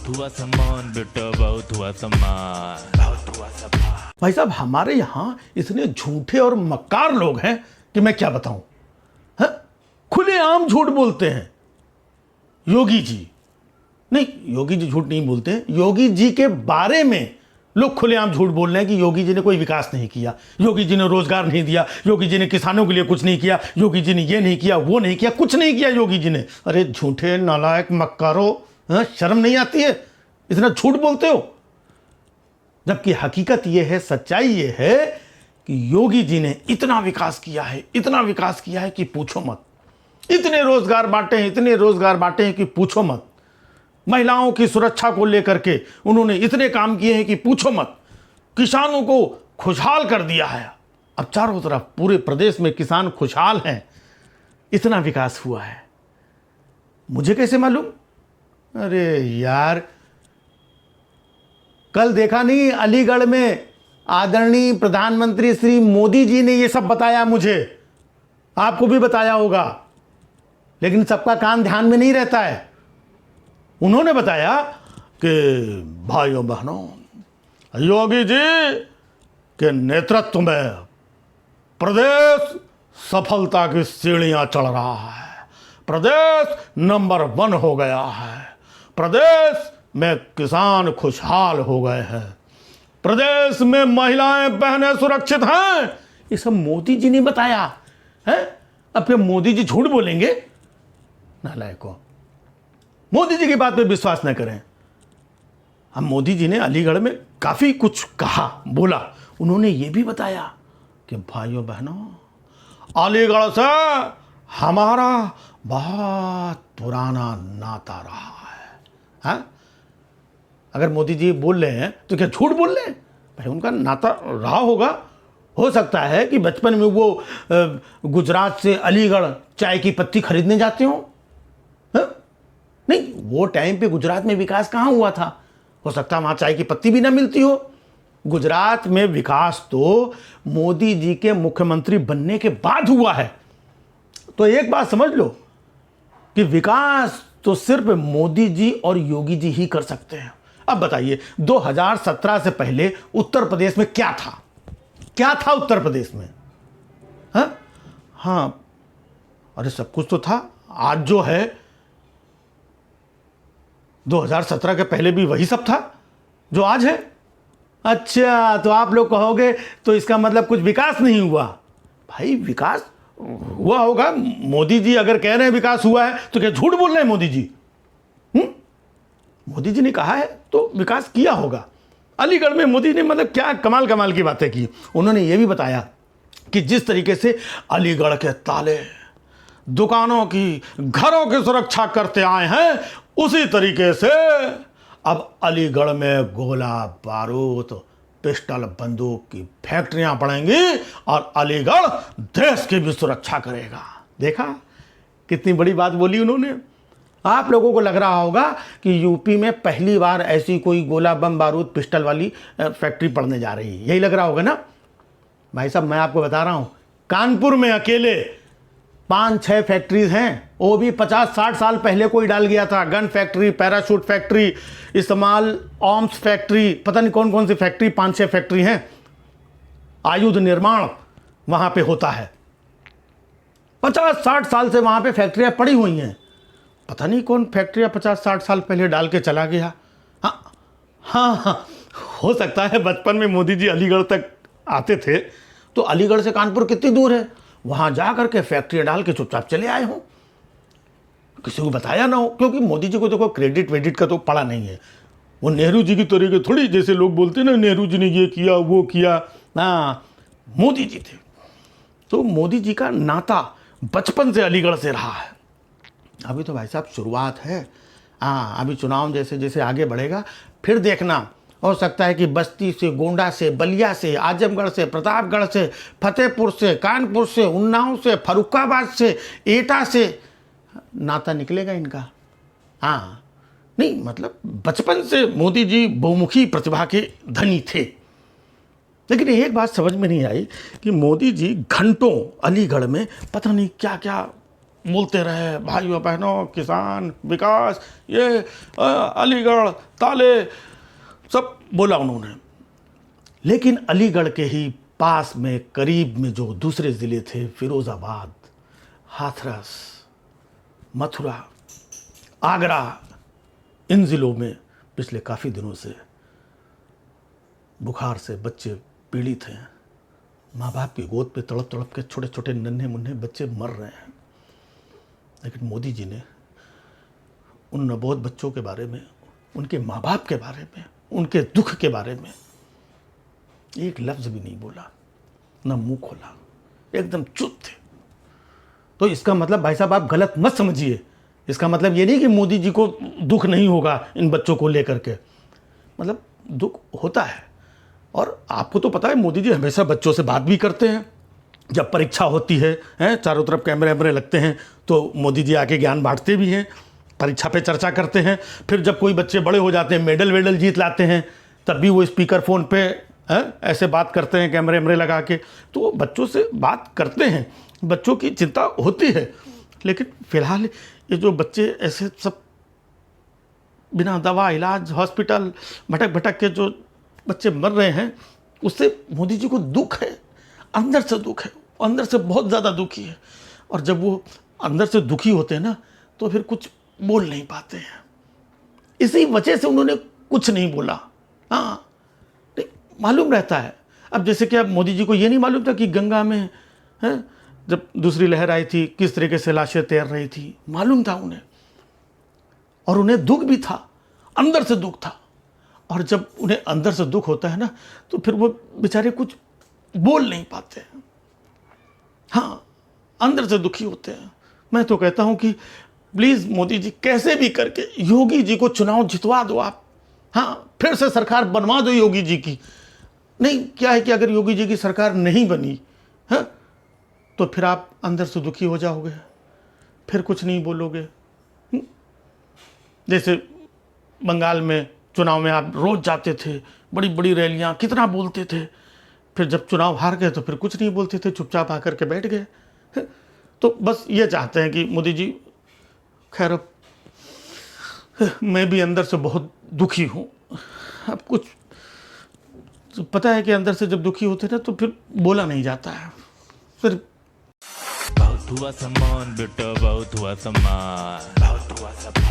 बहुत हुआ सामान बेटा, बहुत हुआ सामान, बहुत हुआ सामान। भाई साहब, हमारे यहाँ इतने झूठे और मक्कार लोग हैं कि मैं क्या बताऊं। खुलेआम झूठ बोलते हैं। योगी जी नहीं, योगी जी झूठ नहीं बोलते हैं। योगी जी के बारे में लोग खुलेआम झूठ बोल रहे हैं कि योगी जी ने कोई विकास नहीं किया, योगी जी ने रोजगार नहीं दिया, योगी जी ने किसानों के लिए कुछ नहीं किया, योगी जी ने ये नहीं किया, वो नहीं किया, कुछ नहीं किया योगी जी ने। अरे झूठे नालायक मक्कारो, शर्म नहीं आती है? इतना झूठ बोलते हो। जबकि हकीकत ये है, सच्चाई ये है कि योगी जी ने इतना विकास किया है, इतना विकास किया है कि पूछो मत। इतने रोजगार बांटे हैं, इतने रोजगार बांटे हैं कि पूछो मत। महिलाओं की सुरक्षा को लेकर के उन्होंने इतने काम किए हैं कि पूछो मत। किसानों को खुशहाल कर दिया है। अब चारों तरफ पूरे प्रदेश में किसान खुशहाल हैं। इतना विकास हुआ है। मुझे कैसे मालूम? अरे यार, कल देखा नहीं अलीगढ़ में आदरणीय प्रधानमंत्री श्री मोदी जी ने ये सब बताया मुझे। आपको भी बताया होगा, लेकिन सबका कान ध्यान में नहीं रहता है। उन्होंने बताया कि भाइयों बहनों, योगी जी के नेतृत्व में प्रदेश सफलता की सीढ़ियां चढ़ रहा है। प्रदेश नंबर 1 हो गया है। प्रदेश में किसान खुशहाल हो गए हैं। प्रदेश में महिलाएं बहनें सुरक्षित हैं। ये सब मोदी जी ने बताया है। अब क्या मोदी जी झूठ बोलेंगे? नालायकों, मोदी जी की बात पे विश्वास न करें। हम मोदी जी ने अलीगढ़ में काफी कुछ कहा, बोला। उन्होंने ये भी बताया कि भाइयों बहनों, अलीगढ़ से हमारा बहुत पुराना नाता रहा है। हाँ? अगर मोदी जी बोल रहे हैं तो क्या झूठ बोल रहे हैं? भाई उनका नाता रहा होगा। हो सकता है कि बचपन में वो गुजरात से अलीगढ़ चाय की पत्ती खरीदने जाते हो। नहीं, वो टाइम पे गुजरात में विकास कहाँ हुआ था? हो सकता है वहां चाय की पत्ती भी ना मिलती हो। गुजरात में विकास तो मोदी जी के मुख्यमंत्री बनने के बाद हुआ है। तो एक बात समझ लो कि विकास तो सिर्फ मोदी जी और योगी जी ही कर सकते हैं। अब बताइए, 2017 से पहले उत्तर प्रदेश में क्या था? क्या था उत्तर प्रदेश में? हाँ, अरे सब कुछ तो था। आज जो है, 2017 के पहले भी वही सब था जो आज है। अच्छा, तो आप लोग कहोगे तो इसका मतलब कुछ विकास नहीं हुआ। भाई विकास हुआ होगा। मोदी जी अगर कह रहे हैं विकास हुआ है तो क्या झूठ बोल रहे हैं मोदी जी? मोदी जी ने कहा है तो विकास किया होगा। अलीगढ़ में मोदी ने मतलब क्या कमाल कमाल की बातें की। उन्होंने ये भी बताया कि जिस तरीके से अलीगढ़ के ताले दुकानों की, घरों की सुरक्षा करते आए हैं, उसी तरीके से अब अलीगढ़ में गोला बारूद, पिस्टल, बंदूक की फैक्ट्रियां पड़ेंगी और अलीगढ़ देश की भी सुरक्षा करेगा। देखा कितनी बड़ी बात बोली उन्होंने। आप लोगों को लग रहा होगा कि यूपी में पहली बार ऐसी कोई गोला बम बारूद पिस्टल वाली फैक्ट्री पड़ने जा रही है, यही लग रहा होगा ना? भाई साहब, मैं आपको बता रहा हूं, कानपुर में अकेले 5-6 फैक्ट्रीज हैं। वो भी 50-60 साल पहले कोई डाल गया था। गन फैक्ट्री, पैराशूट फैक्ट्री, इस्तेमाल आर्म्स फैक्ट्री, पता नहीं कौन कौन सी फैक्ट्री, 5-6 फैक्ट्री हैं। आयुध निर्माण वहां पे होता है। 50-60 साल से वहां पे फैक्ट्रियां पड़ी हुई हैं। पता नहीं कौन फैक्ट्रियां 50-60 साल पहले डाल के चला गया। हाँ, हो सकता है बचपन में मोदी जी अलीगढ़ तक आते थे तो अलीगढ़ से कानपुर कितनी दूर है, वहां जा करके फैक्ट्री डाल के चुपचाप चले आए हो, किसी को बताया ना हो। क्योंकि मोदी जी को देखो क्रेडिट वेडिट का तो पड़ा नहीं है। वो नेहरू जी की तरीके थोड़ी, जैसे लोग बोलते हैं ना नेहरू जी ने ये किया वो किया। हाँ, मोदी जी थे। तो मोदी जी का नाता बचपन से अलीगढ़ से रहा है। अभी तो भाई साहब शुरुआत है। हाँ, अभी चुनाव जैसे जैसे आगे बढ़ेगा फिर देखना, हो सकता है कि बस्ती से, गोंडा से, बलिया से, आजमगढ़ से, प्रतापगढ़ से, फतेहपुर से, कानपुर से, उन्नाव से, फर्रुखाबाद से, एटा से नाता निकलेगा इनका। हाँ, नहीं मतलब बचपन से मोदी जी बहुमुखी प्रतिभा के धनी थे। लेकिन एक बात समझ में नहीं आई कि मोदी जी घंटों अलीगढ़ में पता नहीं क्या क्या बोलते रहे, भाइयों बहनों, किसान, विकास, ये अलीगढ़, ताले, सब बोला उन्होंने। लेकिन अलीगढ़ के ही पास में करीब में जो दूसरे ज़िले थे, फिरोज़ाबाद, हाथरस, मथुरा, आगरा, इन ज़िलों में पिछले काफ़ी दिनों से बुखार से बच्चे पीड़ित हैं। माँ बाप की गोद पे तड़प तड़प के छोटे छोटे नन्हे मुन्ने बच्चे मर रहे हैं। लेकिन मोदी जी ने उन नवोदित बच्चों के बारे में, उनके माँ बाप के बारे में, उनके दुख के बारे में एक लफ्ज़ भी नहीं बोला, ना मुंह खोला, एकदम चुप थे। तो इसका मतलब भाई साहब आप गलत मत समझिए। इसका मतलब ये नहीं कि मोदी जी को दुख नहीं होगा इन बच्चों को लेकर के, मतलब दुख होता है। और आपको तो पता है मोदी जी हमेशा बच्चों से बात भी करते हैं। जब परीक्षा होती है, चारों तरफ कैमरे वैमरे लगते हैं, तो मोदी जी आके ज्ञान बांटते भी हैं, परीक्षा पे चर्चा करते हैं। फिर जब कोई बच्चे बड़े हो जाते हैं, मेडल वेडल जीत लाते हैं, तब भी वो स्पीकर फ़ोन पे ऐसे बात करते हैं कैमरे वैमरे लगा के। तो बच्चों से बात करते हैं, बच्चों की चिंता होती है। लेकिन फ़िलहाल ये जो बच्चे ऐसे सब बिना दवा इलाज हॉस्पिटल भटक भटक के जो बच्चे मर रहे हैं, उससे मोदी जी को दुख है, अंदर से दुख है, अंदर से बहुत ज़्यादा दुखी है। और जब वो अंदर से दुखी होते हैं ना, तो फिर कुछ बोल नहीं पाते हैं। इसी वजह से उन्होंने कुछ नहीं बोला। हाँ, मालूम रहता है। अब जैसे कि अब मोदी जी को ये नहीं मालूम था कि गंगा में जब दूसरी लहर आई थी किस तरीके से लाशें तैर रही थी, मालूम था उन्हें। और उन्हें दुख भी था, अंदर से दुख था। और जब उन्हें अंदर से दुख होता है ना, तो फिर वो बेचारे कुछ बोल नहीं पाते हैं। हाँ, अंदर से दुखी होते हैं। मैं तो कहता हूं कि प्लीज़ मोदी जी कैसे भी करके योगी जी को चुनाव जितवा दो आप। हाँ, फिर से सरकार बनवा दो योगी जी की। नहीं, क्या है कि अगर योगी जी की सरकार नहीं बनी है, तो फिर आप अंदर से दुखी हो जाओगे, फिर कुछ नहीं बोलोगे। जैसे बंगाल में चुनाव में आप रोज जाते थे, बड़ी बड़ी रैलियां, कितना बोलते थे। फिर जब चुनाव हार गए तो फिर कुछ नहीं बोलते थे, चुपचाप आकर के बैठ गए। तो बस ये चाहते हैं कि मोदी जी, खैर मैं भी अंदर से बहुत दुखी हूँ। अब कुछ पता है कि अंदर से जब दुखी होते ना, तो फिर बोला नहीं जाता है। फिर बहुत हुआ सम्मान बेटा, बहुत हुआ सम्मान, बहुत हुआ सम्मान।